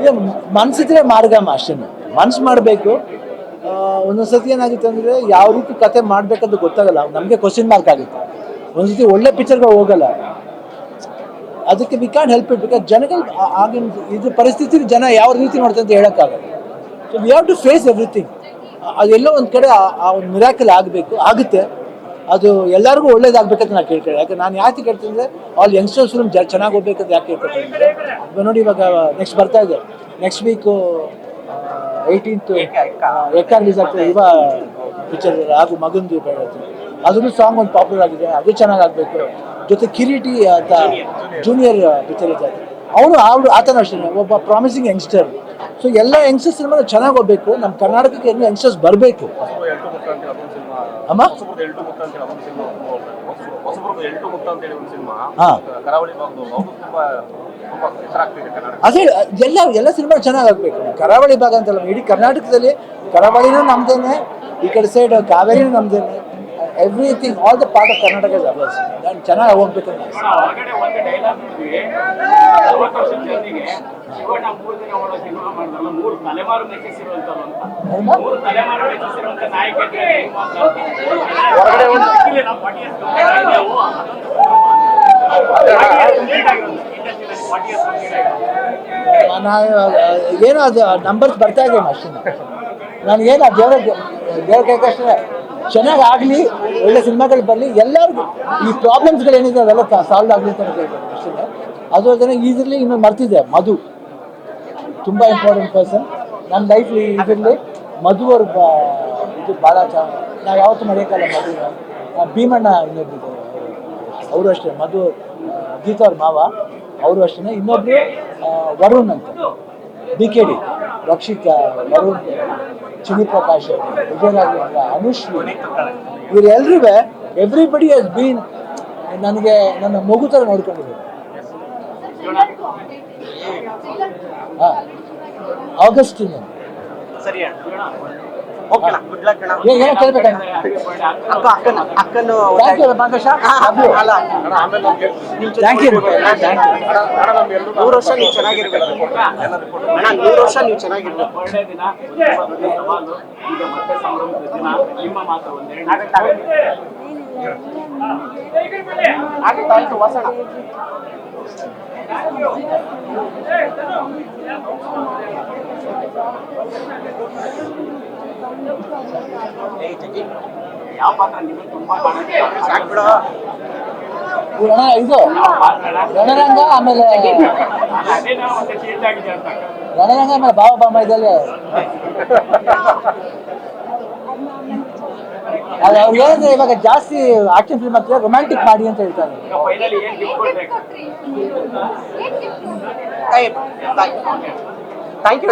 ಈಗ ಮನಸ್ಸಿದ್ರೆ ಮಾರ್ಗಮ್ಮ ಅಷ್ಟೇ, ಮನ್ಸು ಮಾಡಬೇಕು. ಒಂದೊಂದು ಸತಿ ಏನಾಗುತ್ತೆ ಅಂದರೆ ಯಾವ ರೀತಿ ಕತೆ ಮಾಡಬೇಕಂತ ಗೊತ್ತಾಗಲ್ಲ, ನಮಗೆ ಕ್ವಶನ್ ಮಾರ್ಕ್ ಆಗುತ್ತೆ. ಒಂದು ಸತಿ ಒಳ್ಳೆ ಪಿಕ್ಚರ್ಗಳು ಹೋಗಲ್ಲ, ಅದಕ್ಕೆ we can help it. Because ಜನಗಳು ಆಗಿನ ಇದು ಪರಿಸ್ಥಿತಿ ಜನ ಯಾವ ರೀತಿ ನೋಡ್ತಾರೆ ಅಂತ ಹೇಳೋಕ್ಕಾಗಲ್ಲ. So we have to face everything. ಅದೆಲ್ಲೋ ಒಂದು ಕಡೆ ಆ ಒಂದು ಮಿರಾಕಲ್ ಆಗಬೇಕು, ಆಗುತ್ತೆ. ಅದು ಎಲ್ಲರಿಗೂ ಒಳ್ಳೇದಾಗಬೇಕಂತ ನಾನು ಕೇಳ್ತೇನೆ. ಯಾಕೆ ನಾನು ಯಾಕೆ ಕೇಳ್ತೀನಿ ಅಂದರೆ ಆಲ್ ಯಂಗ್ಸ್ಟರ್ಸ್ ಫಿಲ್ಮ್ ಚೆನ್ನಾಗಿ ಹೋಗ್ಬೇಕಂತ ಯಾಕೆ ಕೇಳ್ಕೊತೀನಿ ಅಂದರೆ, ಇವಾಗ ನೋಡಿ, ಇವಾಗ ನೆಕ್ಸ್ಟ್ ಬರ್ತಾ ಇದೆ, ನೆಕ್ಸ್ಟ್ ವೀಕು 18th ಎಕ್ಕ ರಿಲೀಸ್ ಆಗ್ತದೆ. ಇವಾಗ ಪಿಕ್ಚರ್ ಹಾಗೂ ಮಗಂದು ಅದ್ರೂ ಸಾಂಗ್ ಒಂದು ಪಾಪ್ಯುಲರ್ ಆಗಿದೆ, ಅದು ಚೆನ್ನಾಗಿ ಆಗಬೇಕು. ಜೊತೆ ಕಿರೀಟಿ ಅಂತ ಜೂನಿಯರ್ ಪಿಕ್ಚರ್ ಇದೆ, ಅವನು ಆತನ ಅಷ್ಟೇ ಒಬ್ಬ ಪ್ರಾಮಿಸಿಂಗ್ ಯಂಗ್ಸ್ಟರ್. ಸೊ ಎಲ್ಲ ಯಂಗ್ಸ್ಟರ್ಸ್ ಸಿನಿಮಾ ಚೆನ್ನಾಗಿ ಹೋಗ್ಬೇಕು, ನಮ್ಮ ಕರ್ನಾಟಕಕ್ಕೆ ಎಲ್ಲ ಯಂಗ್ಸ್ಟರ್ಸ್ ಬರಬೇಕು. ಅಮ್ಮ ಅದೇ ಎಲ್ಲ ಸಿನಿಮಾ ಚೆನ್ನಾಗಿ ಆಗಬೇಕು. ಕರಾವಳಿ ಭಾಗ ಅಂತಲ್ಲ, ಇಡೀ ಕರ್ನಾಟಕದಲ್ಲಿ ಕರಾವಳಿನೂ ನಮ್ದೇನೆ, ಈ ಕಡೆ ಸೈಡ್ ಕಾವೇರಿನೂ ನಮ್ದೇನೆ. Everything, all the part of Karnataka is ours. ನಾನು ಚೆನ್ನಾಗಿ ಹೋಗ್ಬೇಕಂತ ಏನೋ ಅದು ನಂಬರ್ಸ್ ಬರ್ತಾ ಇದೆ ಅಷ್ಟೇ. ನನಗೇನು ದೇವ್ರ ಕೈಕಷ್ಟೇ ಚೆನ್ನಾಗಿ ಆಗಲಿ, ಒಳ್ಳೆ ಸಿನಿಮಾಗಳು ಬರಲಿ, ಎಲ್ಲರಿಗೂ ಈ ಪ್ರಾಬ್ಲಮ್ಸ್ಗಳು ಏನಿದೆ ಅವೆಲ್ಲ ಸಾಲ್ವ್ ಆಗಲಿ ಅಂತ ಕೇಳ್ತಾರೆ ಅಷ್ಟೇ. ಅದು ಅದನ್ನು ಈಸಿಲಿ ಇನ್ನೂ ಮರ್ತಿದೆ. ಮಧು ತುಂಬ ಇಂಪಾರ್ಟೆಂಟ್ ಪರ್ಸನ್ ನನ್ನ ಲೈಫ್ಲಿ. ಇದರಲ್ಲಿ ಮಧು ಅವ್ರ ಇದು ಭಾಳ ನಾವು ಯಾವತ್ತೂ ಮರೆಯೋಕ್ಕಲ್ಲ ಮಧುನ. ಭೀಮಣ್ಣ ಇನ್ನೊಬ್ರು ಅವರು ಅಷ್ಟೇ, ಮಧು ಗೀತಾ ಅವ್ರ ಮಾವ ಅವರು ಅಷ್ಟೇ. ಇನ್ನೊಬ್ರು ವರುಣ್ ಅಂತ, BKD, ರಕ್ಷಿತಾ, ವರುಣ್, ಚಿನಿ ಪ್ರಕಾಶ್, ವಿಜಯರಾಘವೇಂದ್ರ, ಅನುಶ್ರೀ, ಇವರೆಲ್ಲರೂ ಎವ್ರಿಬಡಿ ಹ್ಯಾಸ್ ಬೀನ್ ನನಗೆ ನನ್ನ ಮಗು ಥರ ನೋಡ್ಕೊಂಡಿದ್ದಾರೆ. ಹಾಂ, ಆಗಸ್ಟಿನ ಏನೋ ಕೇಳ್ಬೇಕಾಯ್ತು. ಥ್ಯಾಂಕ್ ಯು ಭಾಗಶ. Thank you. 100 ವರ್ಷ ನೀವು ಚೆನ್ನಾಗಿರ್ಬೇಕು ಅಣ್ಣ, 100 ವರ್ಷ ನೀವು ಚೆನ್ನಾಗಿರ್ಬೇಕು. ಆಯ್ತು ವಾಸಣ. ಯಾವ ಪಾತ್ರ ನಿಮಗೆ ತುಂಬಾ ಸಾಕು ಬಿಡ. ಇದು ರಣರಂಗ, ಆಮೇಲೆ ರಣರಂಗ, ಆಮೇಲೆ ಬಾಬಾ ಬಾಮ ಇದೆಲ್ಲ. ಅದು ಅವ್ರು ಹೇಳಿದ್ರೆ ಇವಾಗ ಜಾಸ್ತಿ ಆಕ್ಷನ್ ಫಿಲ್ಮ್ ಆಗ್ತದೆ, ರೊಮ್ಯಾಂಟಿಕ್ ಮಾಡಿ ಅಂತ ಹೇಳ್ತಾರೆ. Thank you.